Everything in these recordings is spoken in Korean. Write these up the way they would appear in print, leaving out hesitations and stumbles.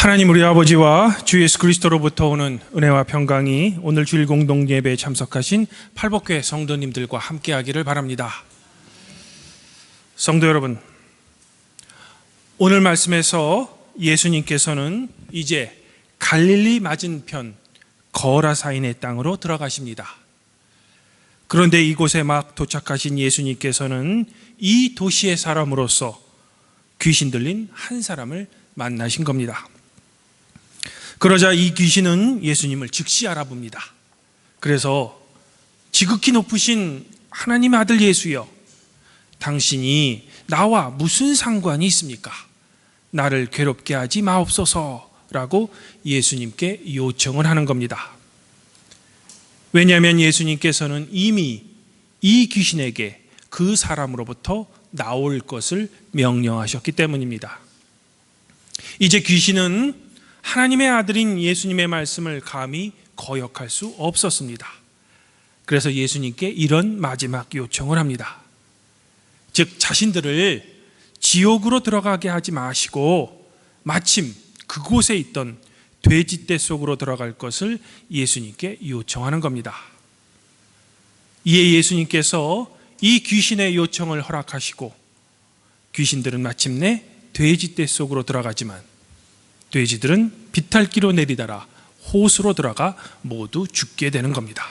하나님 우리 아버지와 주 예수 그리스도로부터 오는 은혜와 평강이 오늘 주일 공동 예배에 참석하신 팔복교회 성도님들과 함께하기를 바랍니다. 성도 여러분, 오늘 말씀에서 예수님께서는 이제 갈릴리 맞은편 거라사인의 땅으로 들어가십니다. 그런데 이곳에 막 도착하신 예수님께서는 이 도시의 사람으로서 귀신 들린 한 사람을 만나신 겁니다. 그러자 이 귀신은 예수님을 즉시 알아봅니다. 그래서 지극히 높으신 하나님의 아들 예수여, 당신이 나와 무슨 상관이 있습니까? 나를 괴롭게 하지 마옵소서라고 예수님께 요청을 하는 겁니다. 왜냐하면 예수님께서는 이미 이 귀신에게 그 사람으로부터 나올 것을 명령하셨기 때문입니다. 이제 귀신은 하나님의 아들인 예수님의 말씀을 감히 거역할 수 없었습니다. 그래서 예수님께 이런 마지막 요청을 합니다. 즉, 자신들을 지옥으로 들어가게 하지 마시고 마침 그곳에 있던 돼지떼 속으로 들어갈 것을 예수님께 요청하는 겁니다. 이에 예수님께서 이 귀신의 요청을 허락하시고 귀신들은 마침내 돼지떼 속으로 들어가지만 돼지들은 비탈기로 내리달아 호수로 들어가 모두 죽게 되는 겁니다.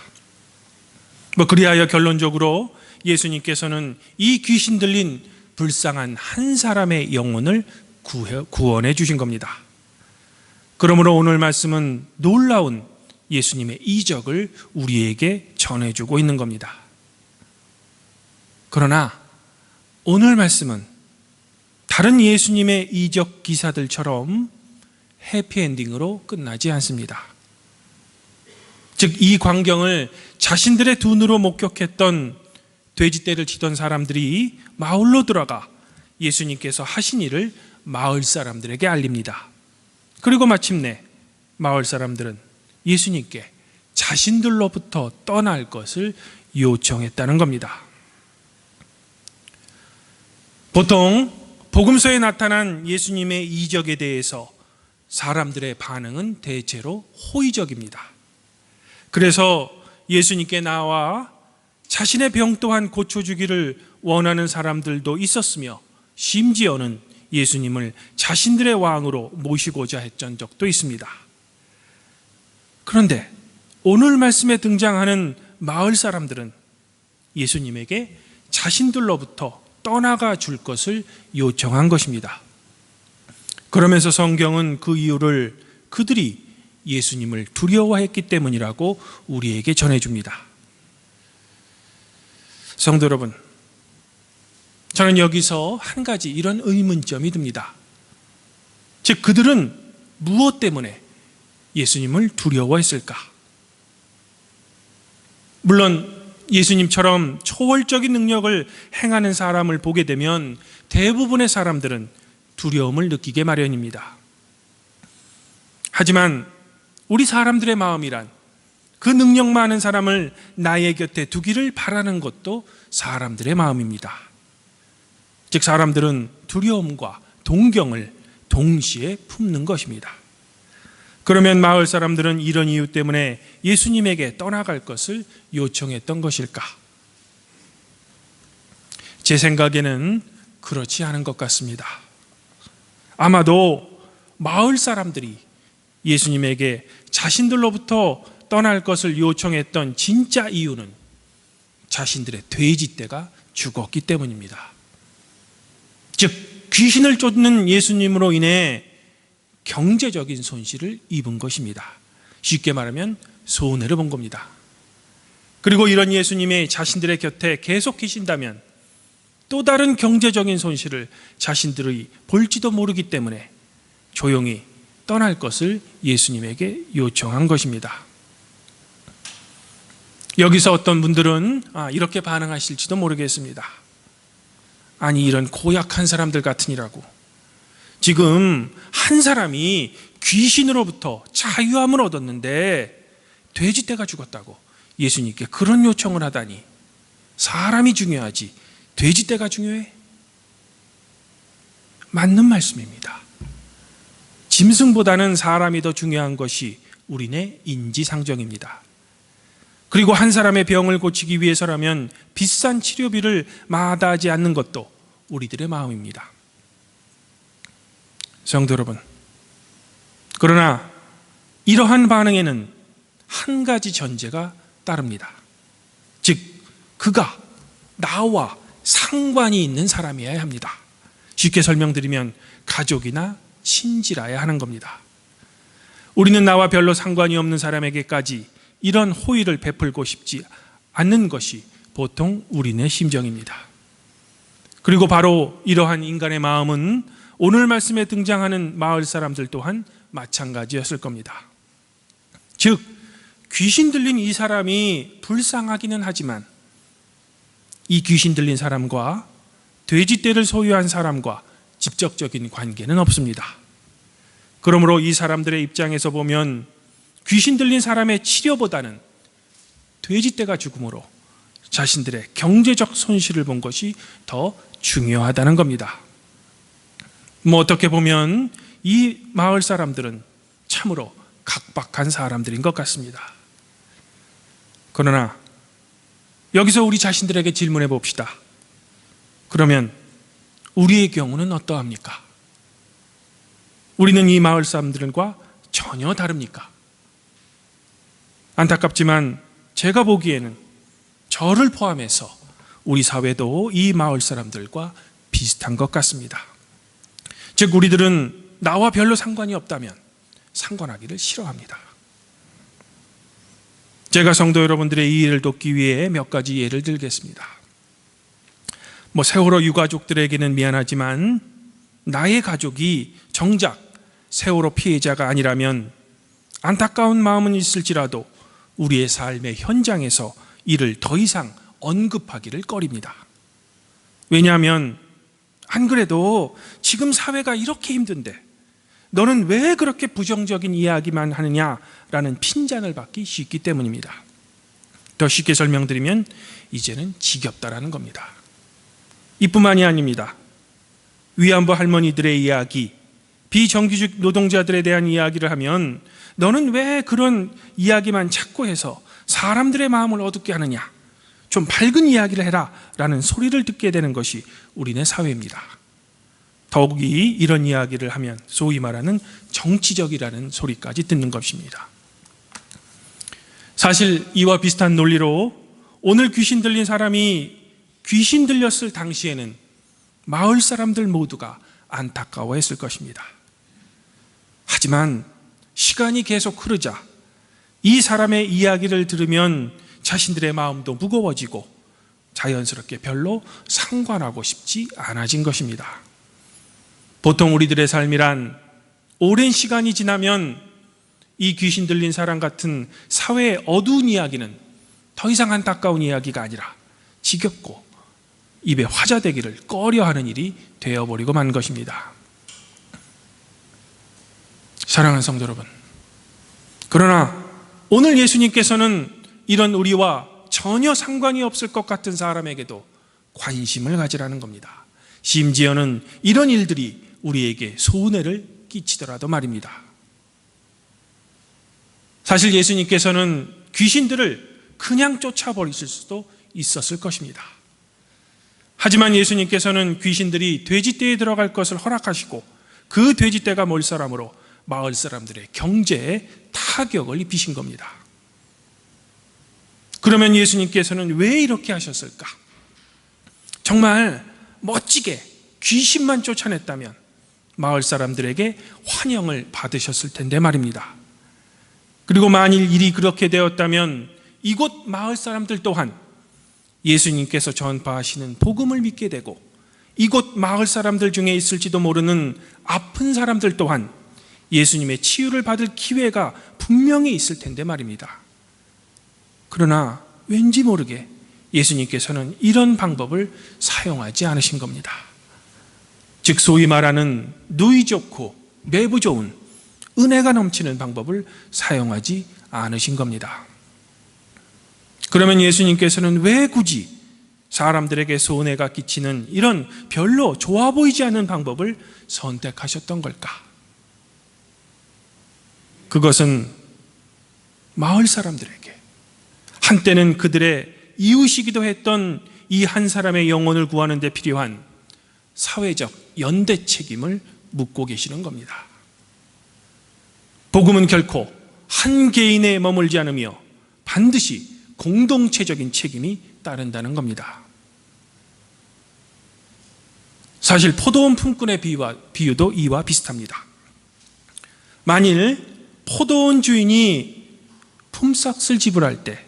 그리하여 결론적으로 예수님께서는 이 귀신 들린 불쌍한 한 사람의 영혼을 구원해 주신 겁니다. 그러므로 오늘 말씀은 놀라운 예수님의 이적을 우리에게 전해주고 있는 겁니다. 그러나 오늘 말씀은 다른 예수님의 이적 기사들처럼 해피엔딩으로 끝나지 않습니다. 즉, 이 광경을 자신들의 두 눈으로 목격했던 돼지떼를 치던 사람들이 마을로 들어가 예수님께서 하신 일을 마을 사람들에게 알립니다. 그리고 마침내 마을 사람들은 예수님께 자신들로부터 떠날 것을 요청했다는 겁니다. 보통 복음서에 나타난 예수님의 이적에 대해서 사람들의 반응은 대체로 호의적입니다. 그래서 예수님께 나와 자신의 병 또한 고쳐주기를 원하는 사람들도 있었으며 심지어는 예수님을 자신들의 왕으로 모시고자 했던 적도 있습니다. 그런데 오늘 말씀에 등장하는 마을 사람들은 예수님에게 자신들로부터 떠나가 줄 것을 요청한 것입니다. 그러면서 성경은 그 이유를 그들이 예수님을 두려워했기 때문이라고 우리에게 전해줍니다. 성도 여러분, 저는 여기서 한 가지 이런 의문점이 듭니다. 즉, 그들은 무엇 때문에 예수님을 두려워했을까? 물론 예수님처럼 초월적인 능력을 행하는 사람을 보게 되면 대부분의 사람들은 두려움을 느끼게 마련입니다. 하지만 우리 사람들의 마음이란 그 능력 많은 사람을 나의 곁에 두기를 바라는 것도 사람들의 마음입니다. 즉, 사람들은 두려움과 동경을 동시에 품는 것입니다. 그러면 마을 사람들은 이런 이유 때문에 예수님에게 떠나갈 것을 요청했던 것일까? 제 생각에는 그렇지 않은 것 같습니다. 아마도 마을 사람들이 예수님에게 자신들로부터 떠날 것을 요청했던 진짜 이유는 자신들의 돼지떼가 죽었기 때문입니다. 즉, 귀신을 쫓는 예수님으로 인해 경제적인 손실을 입은 것입니다. 쉽게 말하면 손해를 본 겁니다. 그리고 이런 예수님의 자신들의 곁에 계속 계신다면 또 다른 경제적인 손실을 자신들이 볼지도 모르기 때문에 조용히 떠날 것을 예수님에게 요청한 것입니다. 여기서 어떤 분들은 이렇게 반응하실지도 모르겠습니다. 아니, 이런 고약한 사람들 같으니라고. 지금 한 사람이 귀신으로부터 자유함을 얻었는데 돼지떼가 죽었다고 예수님께 그런 요청을 하다니, 사람이 중요하지 돼지떼가 중요해? 맞는 말씀입니다. 짐승보다는 사람이 더 중요한 것이 우리네 인지상정입니다. 그리고 한 사람의 병을 고치기 위해서라면 비싼 치료비를 마다하지 않는 것도 우리들의 마음입니다. 성도 여러분, 그러나 이러한 반응에는 한 가지 전제가 따릅니다. 즉, 그가 나와 상관이 있는 사람이어야 합니다. 쉽게 설명드리면 가족이나 친지라야 하는 겁니다. 우리는 나와 별로 상관이 없는 사람에게까지 이런 호의를 베풀고 싶지 않는 것이 보통 우리네 심정입니다. 그리고 바로 이러한 인간의 마음은 오늘 말씀에 등장하는 마을 사람들 또한 마찬가지였을 겁니다. 즉, 귀신 들린 이 사람이 불쌍하기는 하지만 이 귀신 들린 사람과 돼지떼를 소유한 사람과 직접적인 관계는 없습니다. 그러므로 이 사람들의 입장에서 보면 귀신 들린 사람의 치료보다는 돼지떼가 죽음으로 자신들의 경제적 손실을 본 것이 더 중요하다는 겁니다. 어떻게 보면 이 마을 사람들은 참으로 각박한 사람들인 것 같습니다. 그러나 여기서 우리 자신들에게 질문해 봅시다. 그러면 우리의 경우는 어떠합니까? 우리는 이 마을 사람들과 전혀 다릅니까? 안타깝지만 제가 보기에는 저를 포함해서 우리 사회도 이 마을 사람들과 비슷한 것 같습니다. 즉, 우리들은 나와 별로 상관이 없다면 상관하기를 싫어합니다. 제가 성도 여러분들의 이해를 돕기 위해 몇 가지 예를 들겠습니다. 세월호 유가족들에게는 미안하지만 나의 가족이 정작 세월호 피해자가 아니라면 안타까운 마음은 있을지라도 우리의 삶의 현장에서 이를 더 이상 언급하기를 꺼립니다. 왜냐하면 안 그래도 지금 사회가 이렇게 힘든데 너는 왜 그렇게 부정적인 이야기만 하느냐라는 핀잔을 받기 쉽기 때문입니다. 더 쉽게 설명드리면 이제는 지겹다라는 겁니다. 이뿐만이 아닙니다. 위안부 할머니들의 이야기, 비정규직 노동자들에 대한 이야기를 하면 너는 왜 그런 이야기만 자꾸 해서 사람들의 마음을 어둡게 하느냐, 좀 밝은 이야기를 해라 라는 소리를 듣게 되는 것이 우리네 사회입니다. 더욱이 이런 이야기를 하면 소위 말하는 정치적이라는 소리까지 듣는 것입니다. 사실 이와 비슷한 논리로 오늘 귀신 들린 사람이 귀신 들렸을 당시에는 마을 사람들 모두가 안타까워했을 것입니다. 하지만 시간이 계속 흐르자 이 사람의 이야기를 들으면 자신들의 마음도 무거워지고 자연스럽게 별로 상관하고 싶지 않아진 것입니다. 보통 우리들의 삶이란 오랜 시간이 지나면 이 귀신 들린 사람 같은 사회의 어두운 이야기는 더 이상 안타까운 이야기가 아니라 지겹고 입에 화자 되기를 꺼려하는 일이 되어버리고 만 것입니다. 사랑하는 성도 여러분, 그러나 오늘 예수님께서는 이런 우리와 전혀 상관이 없을 것 같은 사람에게도 관심을 가지라는 겁니다. 심지어는 이런 일들이 우리에게 손해를 끼치더라도 말입니다. 사실 예수님께서는 귀신들을 그냥 쫓아버리실 수도 있었을 것입니다. 하지만 예수님께서는 귀신들이 돼지떼에 들어갈 것을 허락하시고 그 돼지떼가 몰살함으로 마을 사람들의 경제에 타격을 입히신 겁니다. 그러면 예수님께서는 왜 이렇게 하셨을까? 정말 멋지게 귀신만 쫓아냈다면 마을 사람들에게 환영을 받으셨을 텐데 말입니다. 그리고 만일 일이 그렇게 되었다면 이곳 마을 사람들 또한 예수님께서 전파하시는 복음을 믿게 되고 이곳 마을 사람들 중에 있을지도 모르는 아픈 사람들 또한 예수님의 치유를 받을 기회가 분명히 있을 텐데 말입니다. 그러나 왠지 모르게 예수님께서는 이런 방법을 사용하지 않으신 겁니다. 즉 소위 말하는 누이 좋고 매부 좋은 은혜가 넘치는 방법을 사용하지 않으신 겁니다. 그러면 예수님께서는 왜 굳이 사람들에게 손해가 끼치는 이런 별로 좋아 보이지 않는 방법을 선택하셨던 걸까? 그것은 마을 사람들에게, 한때는 그들의 이웃이기도 했던 이 한 사람의 영혼을 구하는 데 필요한 사회적 연대 책임을 묻고 계시는 겁니다. 복음은 결코 한 개인에 머물지 않으며 반드시 공동체적인 책임이 따른다는 겁니다. 사실 포도원 품꾼의 비유도 이와 비슷합니다. 만일 포도원 주인이 품삯을 지불할 때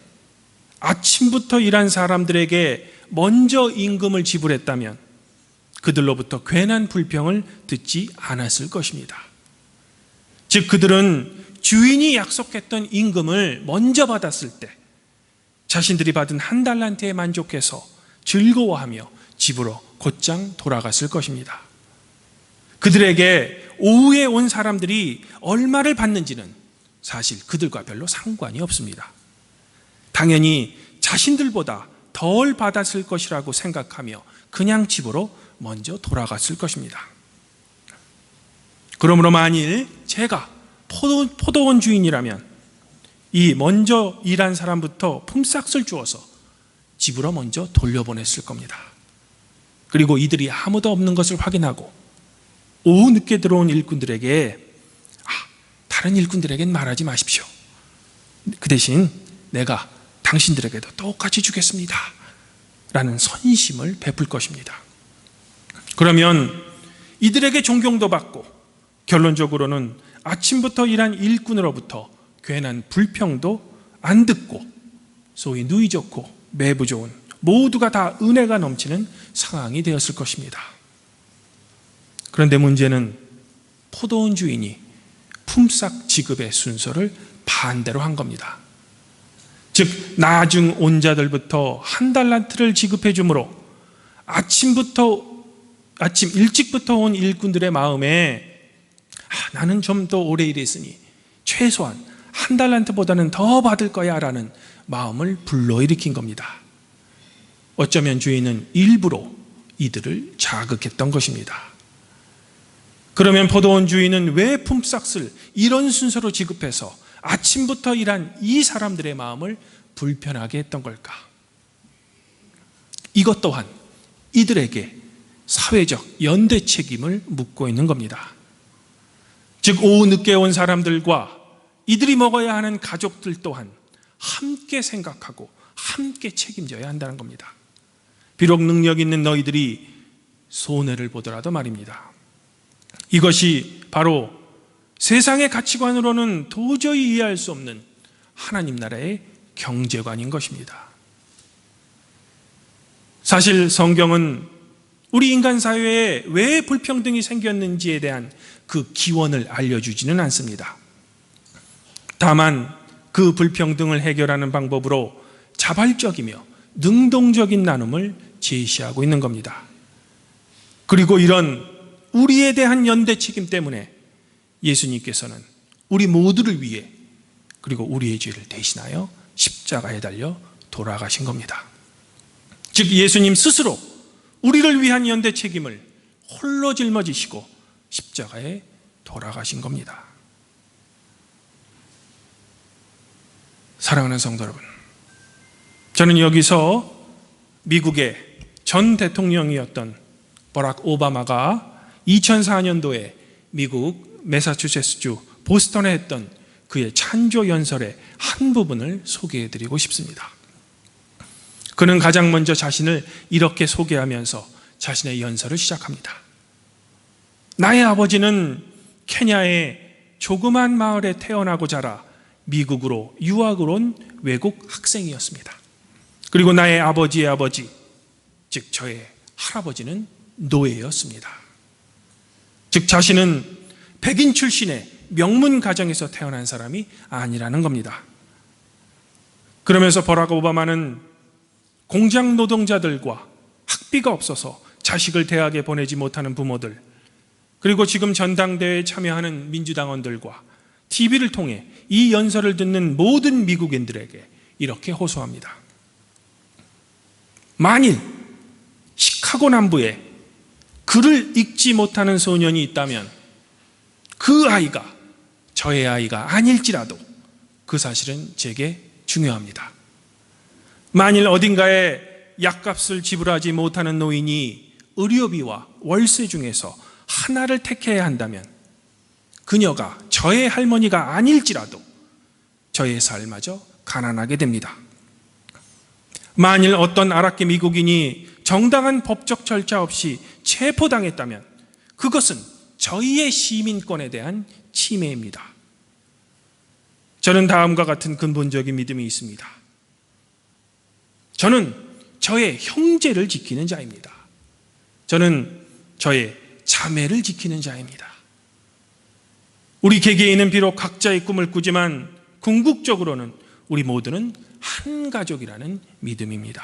아침부터 일한 사람들에게 먼저 임금을 지불했다면 그들로부터 괜한 불평을 듣지 않았을 것입니다. 즉 그들은 주인이 약속했던 임금을 먼저 받았을 때 자신들이 받은 한 달란트에 만족해서 즐거워하며 집으로 곧장 돌아갔을 것입니다. 그들에게 오후에 온 사람들이 얼마를 받는지는 사실 그들과 별로 상관이 없습니다. 당연히 자신들보다 덜 받았을 것이라고 생각하며 그냥 집으로 먼저 돌아갔을 것입니다. 그러므로 만일 제가 포도원 주인이라면 이 먼저 일한 사람부터 품삯을 주어서 집으로 먼저 돌려보냈을 겁니다. 그리고 이들이 아무도 없는 것을 확인하고 오후 늦게 들어온 일꾼들에게 다른 일꾼들에겐 말하지 마십시오. 그 대신 내가 당신들에게도 똑같이 주겠습니다. 라는 선심을 베풀 것입니다. 그러면 이들에게 존경도 받고 결론적으로는 아침부터 일한 일꾼으로부터 괜한 불평도 안 듣고 소위 누이 좋고 매부 좋은 모두가 다 은혜가 넘치는 상황이 되었을 것입니다. 그런데 문제는 포도원 주인이 품삯 지급의 순서를 반대로 한 겁니다. 즉 나중 온 자들부터 한 달란트를 지급해 주므로 아침 일찍부터 온 일꾼들의 마음에 나는 좀 더 오래 일했으니 최소한 한 달란트보다는 더 받을 거야 라는 마음을 불러일으킨 겁니다. 어쩌면 주인은 일부러 이들을 자극했던 것입니다. 그러면 포도원 주인은 왜 품삯을 이런 순서로 지급해서 아침부터 일한 이 사람들의 마음을 불편하게 했던 걸까? 이것 또한 이들에게 사회적 연대 책임을 묻고 있는 겁니다. 즉 오후 늦게 온 사람들과 이들이 먹어야 하는 가족들 또한 함께 생각하고 함께 책임져야 한다는 겁니다. 비록 능력 있는 너희들이 손해를 보더라도 말입니다. 이것이 바로 세상의 가치관으로는 도저히 이해할 수 없는 하나님 나라의 경제관인 것입니다. 사실 성경은 우리 인간 사회에 왜 불평등이 생겼는지에 대한 그 기원을 알려주지는 않습니다. 다만 그 불평등을 해결하는 방법으로 자발적이며 능동적인 나눔을 제시하고 있는 겁니다. 그리고 이런 우리에 대한 연대 책임 때문에 예수님께서는 우리 모두를 위해 그리고 우리의 죄를 대신하여 십자가에 달려 돌아가신 겁니다. 즉 예수님 스스로 우리를 위한 연대 책임을 홀로 짊어지시고 십자가에 돌아가신 겁니다. 사랑하는 성도 여러분, 저는 여기서 미국의 전 대통령이었던 버락 오바마가 2004년도에 미국 매사추세츠주 보스턴에 했던 그의 찬조 연설의 한 부분을 소개해드리고 싶습니다. 그는 가장 먼저 자신을 이렇게 소개하면서 자신의 연설을 시작합니다. 나의 아버지는 케냐의 조그만 마을에 태어나고 자라 미국으로 유학을 온 외국 학생이었습니다. 그리고 나의 아버지의 아버지, 즉 저의 할아버지는 노예였습니다. 즉 자신은 백인 출신의 명문 가정에서 태어난 사람이 아니라는 겁니다. 그러면서 버락 오바마는 공장 노동자들과 학비가 없어서 자식을 대학에 보내지 못하는 부모들, 그리고 지금 전당대회에 참여하는 민주당원들과 TV를 통해 이 연설을 듣는 모든 미국인들에게 이렇게 호소합니다. 만일 시카고 남부에 글을 읽지 못하는 소년이 있다면 그 아이가 저의 아이가 아닐지라도 그 사실은 제게 중요합니다. 만일 어딘가에 약값을 지불하지 못하는 노인이 의료비와 월세 중에서 하나를 택해야 한다면 그녀가 저의 할머니가 아닐지라도 저의 삶마저 가난하게 됩니다. 만일 어떤 아랍계 미국인이 정당한 법적 절차 없이 체포당했다면 그것은 저희의 시민권에 대한 침해입니다. 저는 다음과 같은 근본적인 믿음이 있습니다. 저는 저의 형제를 지키는 자입니다. 저는 저의 자매를 지키는 자입니다. 우리 개개인은 비록 각자의 꿈을 꾸지만 궁극적으로는 우리 모두는 한 가족이라는 믿음입니다.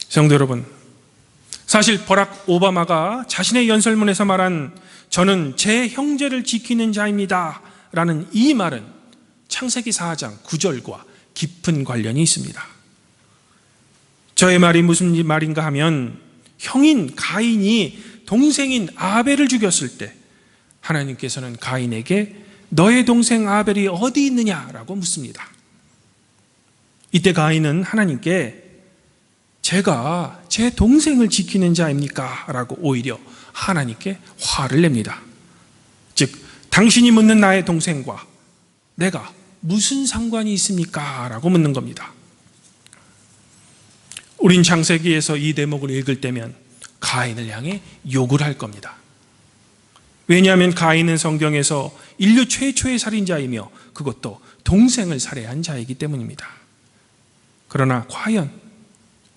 성도 여러분, 사실 버락 오바마가 자신의 연설문에서 말한 저는 제 형제를 지키는 자입니다 라는 이 말은 창세기 4장 9절과 깊은 관련이 있습니다. 저의 말이 무슨 말인가 하면 형인 가인이 동생인 아벨을 죽였을 때 하나님께서는 가인에게 너의 동생 아벨이 어디 있느냐라고 묻습니다. 이때 가인은 하나님께 제가 제 동생을 지키는 자입니까? 라고 오히려 하나님께 화를 냅니다. 즉 당신이 묻는 나의 동생과 내가 무슨 상관이 있습니까? 라고 묻는 겁니다. 우린 창세기에서 이 대목을 읽을 때면 가인을 향해 욕을 할 겁니다. 왜냐하면 가인은 성경에서 인류 최초의 살인자이며 그것도 동생을 살해한 자이기 때문입니다. 그러나 과연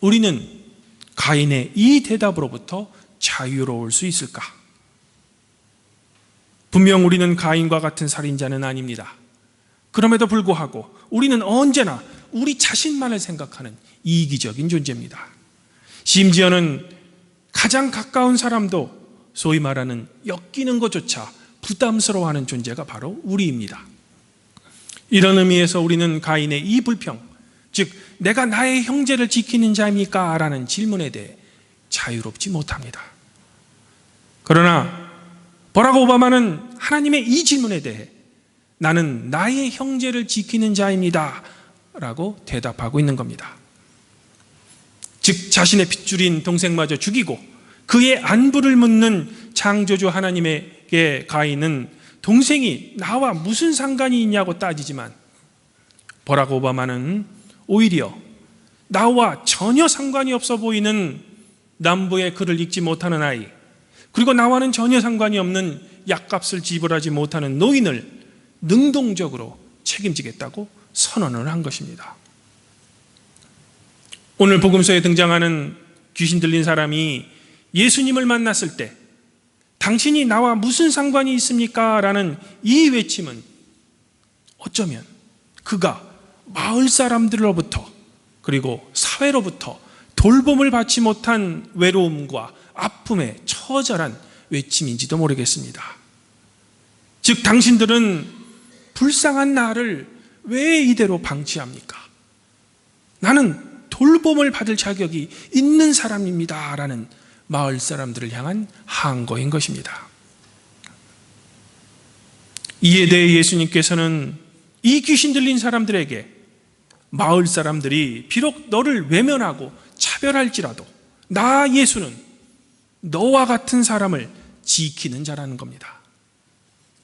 우리는 가인의 이 대답으로부터 자유로울 수 있을까? 분명 우리는 가인과 같은 살인자는 아닙니다. 그럼에도 불구하고 우리는 언제나 우리 자신만을 생각하는 이기적인 존재입니다. 심지어는 가장 가까운 사람도 소위 말하는 엮이는 것조차 부담스러워하는 존재가 바로 우리입니다. 이런 의미에서 우리는 가인의 이 불평, 즉 내가 나의 형제를 지키는 자입니까? 라는 질문에 대해 자유롭지 못합니다. 그러나 버락 오바마는 하나님의 이 질문에 대해 나는 나의 형제를 지키는 자입니다 라고 대답하고 있는 겁니다. 즉 자신의 핏줄인 동생마저 죽이고 그의 안부를 묻는 창조주 하나님에게 가인은 동생이 나와 무슨 상관이 있냐고 따지지만 버락 오바마는 오히려 나와 전혀 상관이 없어 보이는 남부의 글을 읽지 못하는 아이, 그리고 나와는 전혀 상관이 없는 약값을 지불하지 못하는 노인을 능동적으로 책임지겠다고 선언을 한 것입니다. 오늘 복음서에 등장하는 귀신 들린 사람이 예수님을 만났을 때 당신이 나와 무슨 상관이 있습니까? 라는 이 외침은 어쩌면 그가 마을 사람들로부터 그리고 사회로부터 돌봄을 받지 못한 외로움과 아픔에 처절한 외침인지도 모르겠습니다. 즉 당신들은 불쌍한 나를 왜 이대로 방치합니까? 나는 돌봄을 받을 자격이 있는 사람입니다 라는 마을 사람들을 향한 항거인 것입니다. 이에 대해 예수님께서는 이 귀신 들린 사람들에게 마을 사람들이 비록 너를 외면하고 차별할지라도 나 예수는 너와 같은 사람을 지키는 자라는 겁니다.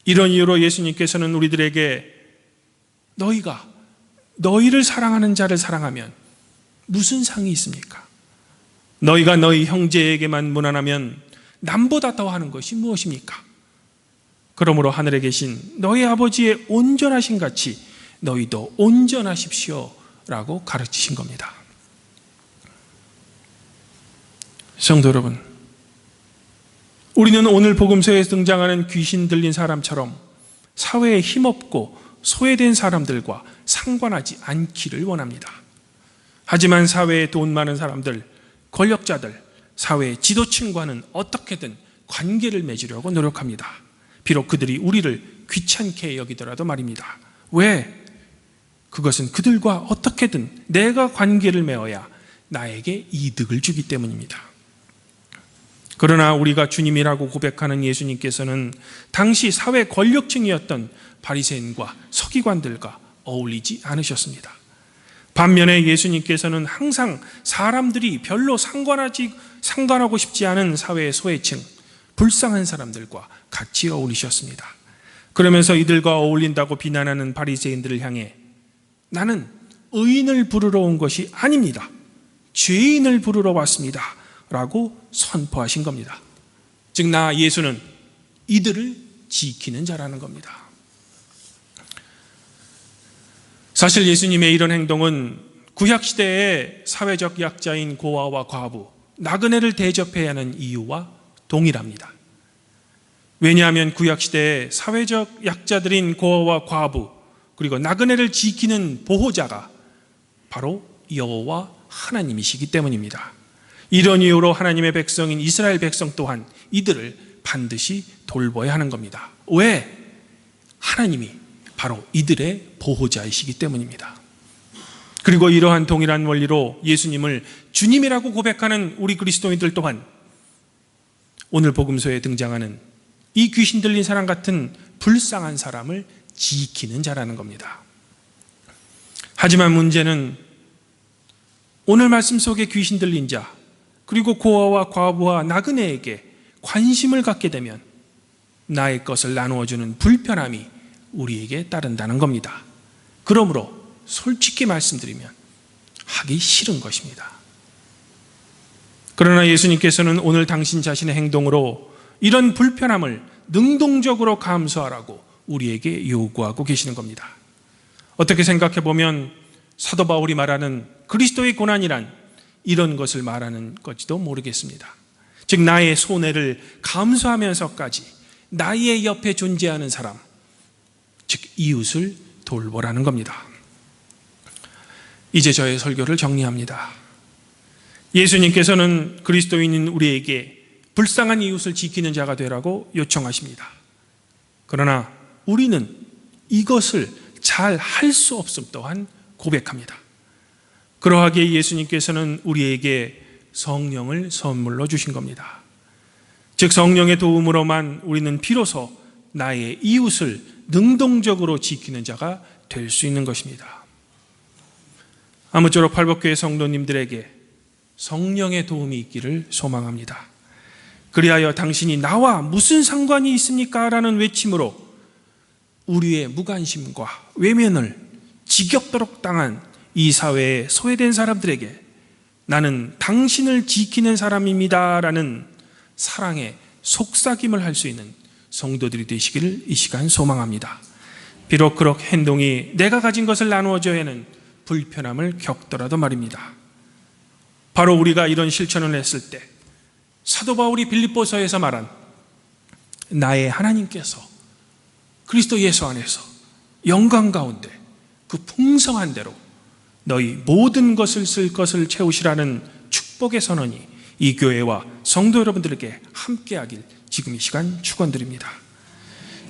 이런 이유로 예수님께서는 우리들에게 너희가 너희를 사랑하는 자를 사랑하면 무슨 상이 있습니까? 너희가 너희 형제에게만 무난하면 남보다 더하는 것이 무엇입니까? 그러므로 하늘에 계신 너희 아버지의 온전하신 같이 너희도 온전하십시오 라고 가르치신 겁니다. 성도 여러분, 우리는 오늘 복음서에 등장하는 귀신 들린 사람처럼 사회에 힘없고 소외된 사람들과 상관하지 않기를 원합니다. 하지만 사회에 돈 많은 사람들, 권력자들, 사회의 지도층과는 어떻게든 관계를 맺으려고 노력합니다. 비록 그들이 우리를 귀찮게 여기더라도 말입니다. 왜? 그것은 그들과 어떻게든 내가 관계를 맺어야 나에게 이득을 주기 때문입니다. 그러나 우리가 주님이라고 고백하는 예수님께서는 당시 사회 권력층이었던 바리새인과 서기관들과 어울리지 않으셨습니다. 반면에 예수님께서는 항상 사람들이 별로 상관하고 싶지 않은 사회의 소외층, 불쌍한 사람들과 같이 어울리셨습니다. 그러면서 이들과 어울린다고 비난하는 바리새인들을 향해 나는 의인을 부르러 온 것이 아닙니다. 죄인을 부르러 왔습니다. 라고 선포하신 겁니다. 즉, 나 예수는 이들을 지키는 자라는 겁니다. 사실 예수님의 이런 행동은 구약시대의 사회적 약자인 고아와 과부, 나그네를 대접해야 하는 이유와 동일합니다. 왜냐하면 구약시대의 사회적 약자들인 고아와 과부, 그리고 나그네를 지키는 보호자가 바로 여호와 하나님이시기 때문입니다. 이런 이유로 하나님의 백성인 이스라엘 백성 또한 이들을 반드시 돌봐야 하는 겁니다. 왜? 하나님이 바로 이들의 보호자이시기 때문입니다. 그리고 이러한 동일한 원리로 예수님을 주님이라고 고백하는 우리 그리스도인들 또한 오늘 복음서에 등장하는 이 귀신 들린 사람 같은 불쌍한 사람을 지키는 자라는 겁니다. 하지만 문제는 오늘 말씀 속에 귀신 들린 자, 그리고 고아와 과부와 나그네에게 관심을 갖게 되면 나의 것을 나누어주는 불편함이 우리에게 따른다는 겁니다. 그러므로 솔직히 말씀드리면 하기 싫은 것입니다. 그러나 예수님께서는 오늘 당신 자신의 행동으로 이런 불편함을 능동적으로 감수하라고 우리에게 요구하고 계시는 겁니다. 어떻게 생각해 보면 사도 바울이 말하는 그리스도의 고난이란 이런 것을 말하는 것지도 모르겠습니다. 즉, 나의 손해를 감수하면서까지 나의 옆에 존재하는 사람, 즉 이웃을 돌보라는 겁니다. 이제 저의 설교를 정리합니다. 예수님께서는 그리스도인인 우리에게 불쌍한 이웃을 지키는 자가 되라고 요청하십니다. 그러나 우리는 이것을 잘 할 수 없음 또한 고백합니다. 그러하기에 예수님께서는 우리에게 성령을 선물로 주신 겁니다. 즉, 성령의 도움으로만 우리는 비로소 나의 이웃을 능동적으로 지키는 자가 될 수 있는 것입니다. 아무쪼록 팔복교회 성도님들에게 성령의 도움이 있기를 소망합니다. 그리하여 당신이 나와 무슨 상관이 있습니까? 라는 외침으로 우리의 무관심과 외면을 지겹도록 당한 이 사회에 소외된 사람들에게 나는 당신을 지키는 사람입니다 라는 사랑의 속삭임을 할 수 있는 성도들이 되시기를 이 시간 소망합니다. 비록 그렇게 행동이 내가 가진 것을 나누어줘야 하는 불편함을 겪더라도 말입니다. 바로 우리가 이런 실천을 했을 때 사도 바울이 빌립보서에서 말한 나의 하나님께서 그리스도 예수 안에서 영광 가운데 그 풍성한 대로 너희 모든 것을 쓸 것을 채우시라는 축복의 선언이 이 교회와 성도 여러분들에게 함께하길 지금 이 시간 축원드립니다.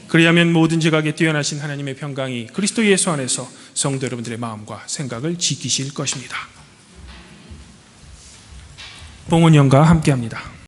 그리하면 모든 지각에 뛰어나신 하나님의 평강이 그리스도 예수 안에서 성도 여러분들의 마음과 생각을 지키실 것입니다. 봉헌 영과 함께합니다.